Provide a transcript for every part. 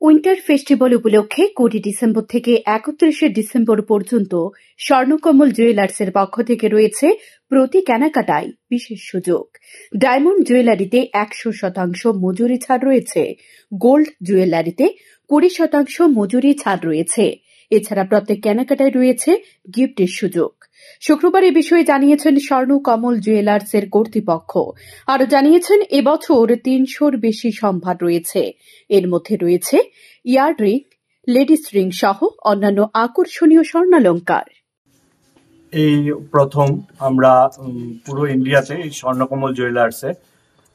Winter festival উপলক্ষে ২০ December থেকে ৩১ December পর্যন্ত স্বর্ণকমল জুয়েলার্সের পক্ষ থেকে রয়েছে প্রতি কেনাকাটায় বিশেষ সুযোগ। ডায়মন্ড জুয়েলারিতে ১০০% মজুরি ছাড় রয়েছে, গোল্ড জুয়েলারিতে ২০% মজুরি ছাড় রয়েছে। এছাড়া প্রত্যেক কেনাকাটায় রয়েছে গিফটের সুযোগ। শুক্রবার এ বিষয়ে জানিয়েছেন স্বর্ণকমল জুয়েলার্সের কর্তৃপক্ষ। আরও জানিয়েছেন, এবছর ৩০০-র বেশি সম্ভার রয়েছে। এর মধ্যে রয়েছে ইয়াররিং, লেডিস রিং সহ অন্যান্য আকর্ষণীয় স্বর্ণালংকার। এই প্রথম আমরা পুরো ইন্ডিয়াতে এই স্বর্ণকমল জুয়েলার্সে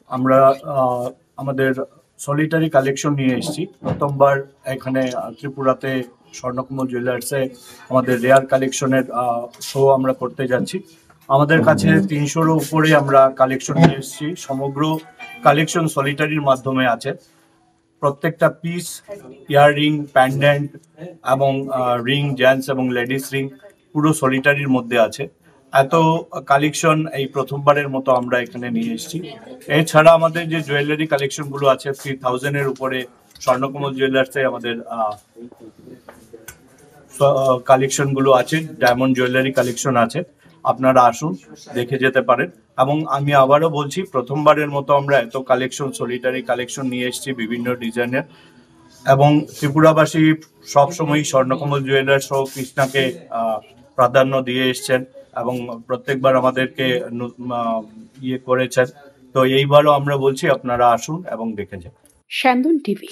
আমরা আমাদের সলিটারি কালেকশন নিয়ে এসেছি। প্রথমবার এখানে ত্রিপুরাতে স্বর্ণকমল জুয়েলার্সে আমাদের রেয়ার কালেকশনের শো আমরা করতে যাচ্ছি। আমাদের কাছে ৩০০-র উপরে আমরা কালেকশন নিয়ে এসেছি। সমগ্র কালেকশন সলিটারির মাধ্যমে আছে। প্রত্যেকটা পিস ইয়াররিং, প্যান্ডেন্ট এবং রিং, জেন্টস এবং লেডিস রিং পুরো সলিটারির মধ্যে আছে। এত কালেকশন এই প্রথমবারের মতো আমরা এখানে নিয়ে এসেছি। এছাড়া আমাদের যে জুয়েলারি কালেকশনগুলো আছে 3000-এর উপরে স্বর্ণকমল জুয়েলার্সে আমাদের কালেকশনগুলো আছে। ডায়মন্ড জুয়েলারি কালেকশন আছে, আপনারা আসুন, দেখে যেতে পারেন। এবং আমি আবারও বলছি, প্রথমবারের মতো আমরা এত কালেকশন, সলিটারি কালেকশন নিয়ে এসেছি বিভিন্ন ডিজাইনের। এবং ত্রিপুরাবাসী সবসময় স্বর্ণকমল জুয়েলার্স ও কৃষ্ণাকে প্রাধান্য দিয়ে এসছেন এবং প্রত্যেকবার আমাদেরকে করেছেন। তো এইবারও আমরা বলছি, আপনারা আসুন এবং দেখে যান। স্যান্দন টিভি।